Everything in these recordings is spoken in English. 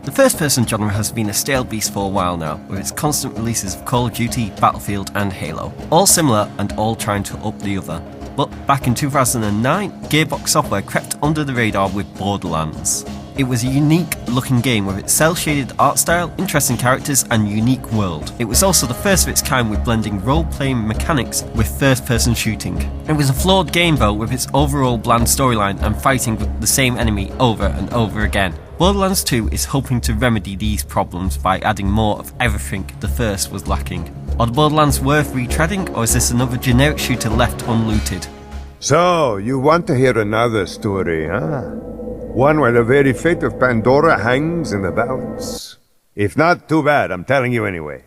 The first-person genre has been a stale beast for a while now, with its constant releases of Call of Duty, Battlefield and Halo. All similar and all trying to up the other. But back in 2009, Gearbox Software crept under the radar with Borderlands. It was a unique looking game with its cel-shaded art style, interesting characters and unique world. It was also the first of its kind with blending role-playing mechanics with first-person shooting. It was a flawed game though, with its overall bland storyline and fighting the same enemy over and over again. Borderlands 2 is hoping to remedy these problems by adding more of everything the first was lacking. Are the Borderlands worth retreading, or is this another generic shooter left unlooted? So, you want to hear another story, huh? One where the very fate of Pandora hangs in the balance. If not, too bad, I'm telling you anyway.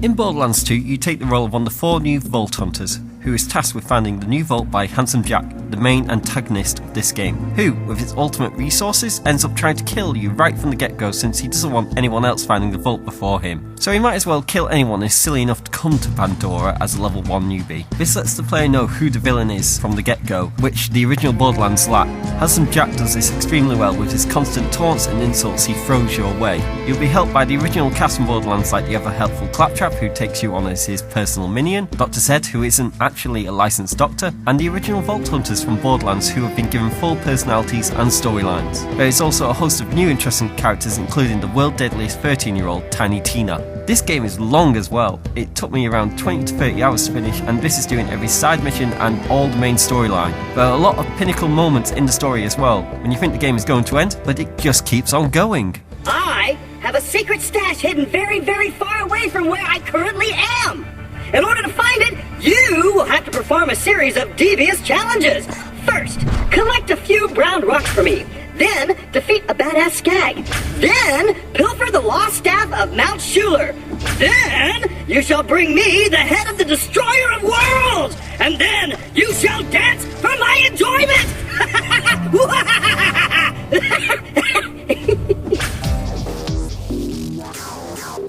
In Borderlands 2, you take the role of one of the 4 new Vault Hunters, who is tasked with finding the new vault by Handsome Jack, the main antagonist of this game, who, with his ultimate resources, ends up trying to kill you right from the get-go since he doesn't want anyone else finding the vault before him. So he might as well kill anyone who's silly enough to come to Pandora as a level 1 newbie. This lets the player know who the villain is from the get-go, which the original Borderlands lacked. Handsome Jack does this extremely well with his constant taunts and insults he throws your way. You'll be helped by the original cast from Borderlands like the ever helpful Claptrap, who takes you on as his personal minion, Dr. Zed, who isn't actually a licensed doctor, and the original Vault Hunters from Borderlands who have been given full personalities and storylines. There is also a host of new interesting characters, including the world deadliest 13-year-old Tiny Tina. This game is long as well. It took me around 20 to 30 hours to finish, and this is doing every side mission and all the main storyline. There are a lot of pinnacle moments in the story as well, when you think the game is going to end, but it just keeps on going. I have a secret stash hidden very, very far away from where I currently am. In order to find it, you will have to perform a series of devious challenges. First, collect a few brown rocks for me. Then, defeat a badass skag. Then, pilfer the lost staff of Mount Schuler. Then, you shall bring me the head of the destroyer of worlds. And then, you shall dance for my enjoyment.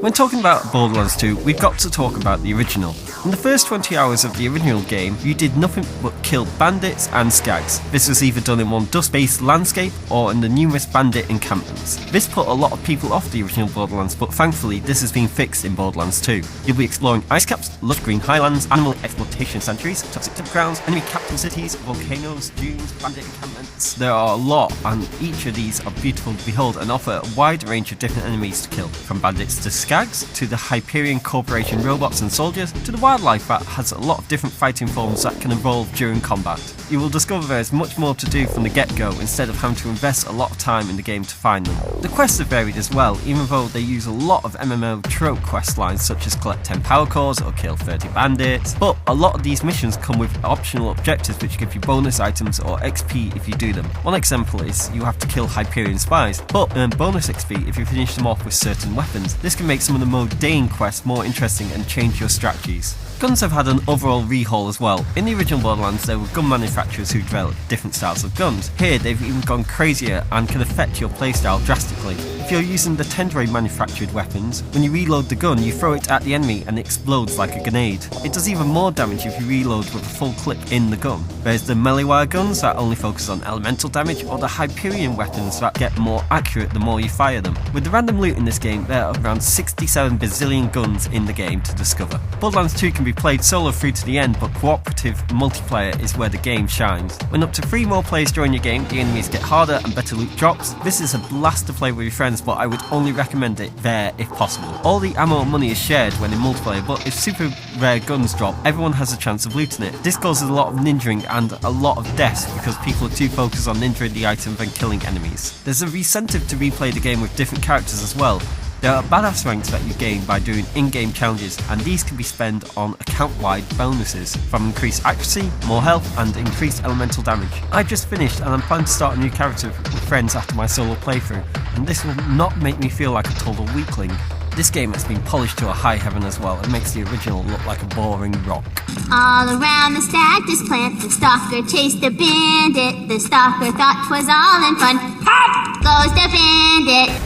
When talking about Borderlands 2, we've got to talk about the original. In the first 20 hours of the original game, you did nothing but kill bandits and skags. This was either done in one dust-based landscape or in the numerous bandit encampments. This put a lot of people off the original Borderlands, but thankfully this has been fixed in Borderlands 2. You'll be exploring ice caps, lush green highlands, animal exploitation sanctuaries, toxic tip grounds, enemy capital cities, volcanoes, dunes, bandit encampments. There are a lot, and each of these are beautiful to behold and offer a wide range of different enemies to kill, from bandits to skags, to the Hyperion Corporation robots and soldiers, to the wildlife that has a lot of different fighting forms that can evolve during combat. You will discover there is much more to do from the get-go instead of having to invest a lot of time in the game to find them. The quests are varied as well, even though they use a lot of MMO trope quest lines such as collect 10 power cores or kill 30 bandits, but a lot of these missions come with optional objectives which give you bonus items or XP if you do them. One example is you have to kill Hyperion spies, but earn bonus XP if you finish them off with certain weapons. This can make some of the mundane quests more interesting and change your strategies. Guns have had an overall rehaul as well. In the original Borderlands, there were gun manufacturers who developed different styles of guns. Here, they've even gone crazier and can affect your playstyle drastically. If you're using the Tendrai manufactured weapons, when you reload the gun, you throw it at the enemy and it explodes like a grenade. It does even more damage if you reload with a full clip in the gun. There's the melee wire guns that only focus on elemental damage, or the Hyperion weapons that get more accurate the more you fire them. With the random loot in this game, there are around 67 bazillion guns in the game to discover. Borderlands 2 can be played solo through to the end, but cooperative multiplayer is where the game shines. When up to 3 more players join your game, the enemies get harder and better loot drops. This is a blast to play with your friends, but I would only recommend it there if possible. All the ammo and money is shared when in multiplayer, but if super rare guns drop, everyone has a chance of looting it. This causes a lot of ninjaing and a lot of deaths because people are too focused on ninjaing the item than killing enemies. There's a incentive to replay the game with different characters as well. There are badass ranks that you gain by doing in-game challenges, and these can be spent on account-wide bonuses, from increased accuracy, more health, and increased elemental damage. I just finished and I'm planning to start a new character with friends after my solo playthrough, and this will not make me feel like a total weakling. This game has been polished to a high heaven as well, and makes the original look like a boring rock. All around the stackless plant, the stalker chased the bandit. The stalker thought 'twas all in fun. Pop goes the bandit.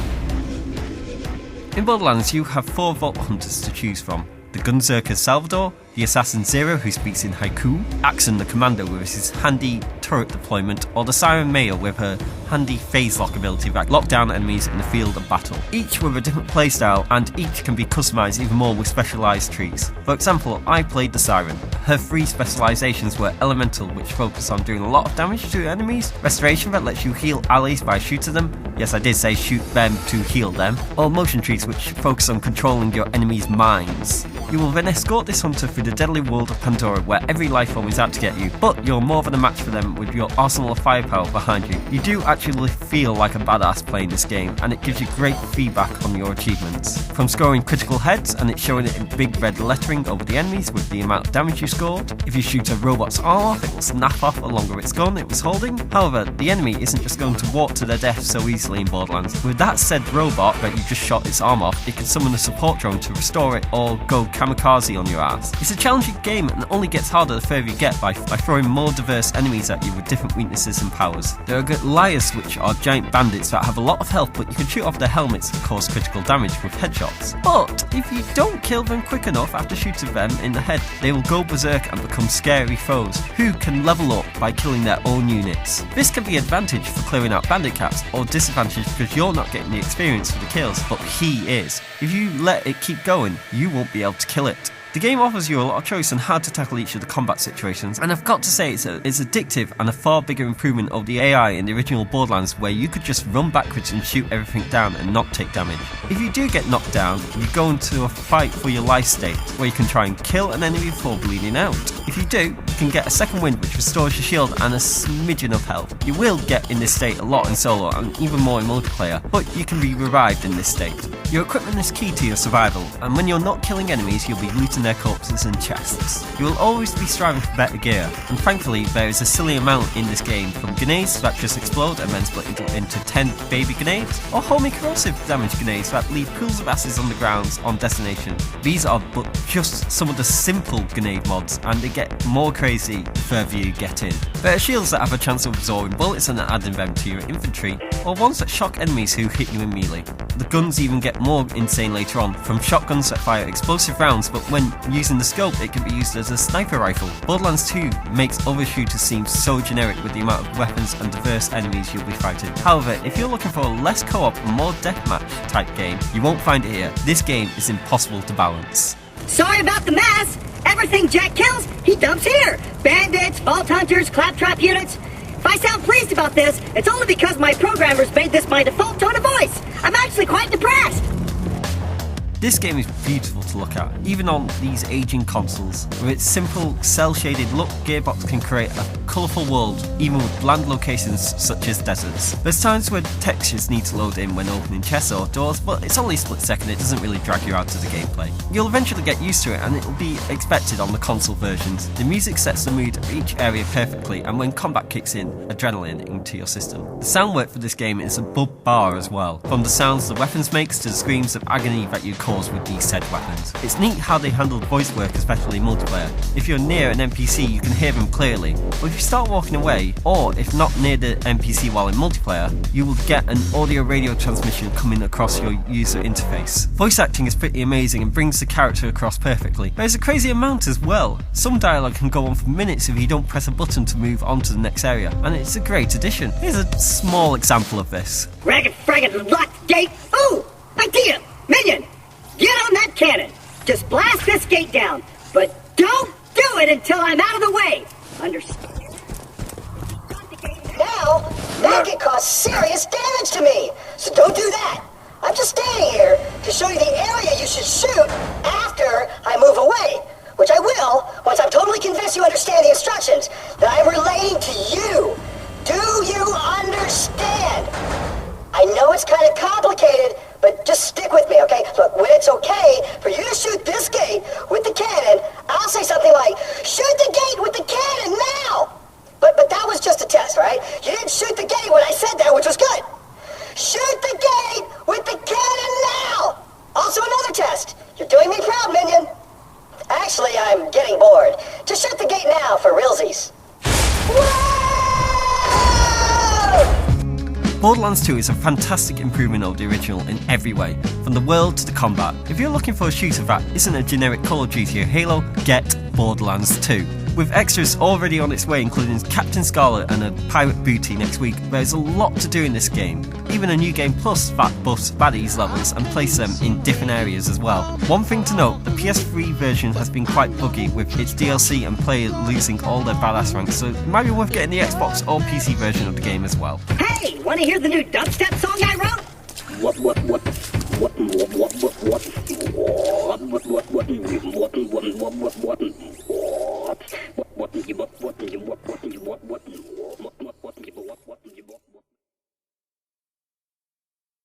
In Borderlands, you have 4 Vault Hunters to choose from. The Gunzerker Salvador, the Assassin Zero, who speaks in haiku, Axon the Commander with his handy turret deployment, or the Siren Mayor with her handy phase lock ability that lock down enemies in the field of battle. Each with a different playstyle, and each can be customised even more with specialised trees. For example, I played the Siren. Her 3 specialisations were Elemental, which focus on doing a lot of damage to enemies, Restoration that lets you heal allies by shooting them, yes I did say shoot them to heal them, or Motion Trees which focus on controlling your enemies' minds. You will then escort this hunter through the deadly world of Pandora where every life form is out to get you, but you're more than a match for them with your arsenal of firepower behind you. You do actually feel like a badass playing this game, and it gives you great feedback on your achievements. From scoring critical heads, and it's showing it in big red lettering over the enemies with the amount of damage you scored. If you shoot a robot's arm off, it will snap off along with its gun it was holding. However, the enemy isn't just going to walk to their death so easily in Borderlands. With that said robot that you just shot its arm off, it can summon a support drone to restore it or go kamikaze on your ass. It's a challenging game and only gets harder the further you get by throwing more diverse enemies at you with different weaknesses and powers. There are Goliaths, which are giant bandits that have a lot of health, but you can shoot off their helmets to cause critical damage with headshots. But if you don't kill them quick enough after shooting them in the head, they will go berserk and become scary foes who can level up by killing their own units. This can be advantage for clearing out bandit caps, or disadvantage because you're not getting the experience for the kills, but he is. If you let it keep going, you won't be able to kill it. The game offers you a lot of choice on how to tackle each of the combat situations, and I've got to say it's addictive and a far bigger improvement of the AI in the original Borderlands, where you could just run backwards and shoot everything down and not take damage. If you do get knocked down, you go into a fight for your life state, where you can try and kill an enemy before bleeding out. If you do, you can get a second wind which restores your shield and a smidgen of health. You will get in this state a lot in solo and even more in multiplayer, but you can be revived in this state. Your equipment is key to your survival, and when you're not killing enemies, you'll be looting their corpses and chests. You will always be striving for better gear, and thankfully there is a silly amount in this game, from grenades that just explode and then split into 10 baby grenades, or homing corrosive damage grenades that leave pools of acids on the ground on destination. These are but just some of the simple grenade mods, and they get more crazy the further you get in. There are shields that have a chance of absorbing bullets and adding them to your infantry, or ones that shock enemies who hit you in melee. The guns even get more insane later on, from shotguns that fire explosive rounds, but when using the scope it can be used as a sniper rifle. Borderlands 2 makes other shooters seem so generic with the amount of weapons and diverse enemies you'll be fighting. However, if you're looking for a less co-op and more deathmatch type game, you won't find it here. This game is impossible to balance. Sorry about the mess. Everything Jack kills, he dumps here. Bandits, vault hunters, claptrap units. If I sound pleased about this, it's only because my programmers made this my default tone of voice. I'm actually quite depressed. This game is beautiful to look at, even on these aging consoles. With its simple, cel-shaded look, Gearbox can create a colourful world, even with bland locations such as deserts. There's times where textures need to load in when opening chests or doors, but it's only a split second, it doesn't really drag you out of the gameplay. You'll eventually get used to it, and it'll be expected on the console versions. The music sets the mood of each area perfectly, and when combat kicks in, adrenaline into your system. The sound work for this game is above bar as well, from the sounds the weapons makes to the screams of agony that you cause with these said weapons. It's neat how they handled voice work, especially in multiplayer. If you're near an NPC, you can hear them clearly, but if you start walking away, or if not near the NPC while in multiplayer, you will get an audio radio transmission coming across your user interface. Voice acting is pretty amazing and brings the character across perfectly. There's a crazy amount as well. Some dialogue can go on for minutes if you don't press a button to move on to the next area, and it's a great addition. Here's a small example of this. Ragged fragged lock gate. Ooh, idea, minion. Get on that cannon. Just blast this gate down, but don't do it until I'm out of the way. Understand? Now, that could cause serious damage to me, so don't do that. I'm just standing here to show you the area you should shoot after I move away, which I will once I'm totally convinced you understand the instructions that I'm relaying to you. Do you understand? I know it's kind of complicated, but just stick with me, okay? Look, when it's okay for you to shoot this gate with the cannon, I'll say something like, shoot the gate with the cannon now! But that was just a test, right? You didn't shoot the gate when I said that, which was good. Shoot the gate with the cannon now! Also another test. You're doing me proud, minion. Actually, I'm getting bored. Just shoot the gate now for realsies. Whoa! Borderlands 2 is a fantastic improvement of the original in every way, from the world to the combat. If you're looking for a shooter that isn't a generic Call of Duty or Halo, get Borderlands 2. With extras already on its way, including Captain Scarlet and a pirate booty next week, there's a lot to do in this game. Even a new game plus that buffs baddies levels and place them in different areas as well. One thing to note, the PS3 version has been quite buggy with its DLC and players losing all their badass ranks, so it might be worth getting the Xbox or PC version of the game as well. Hey, want to hear the new dubstep song I wrote?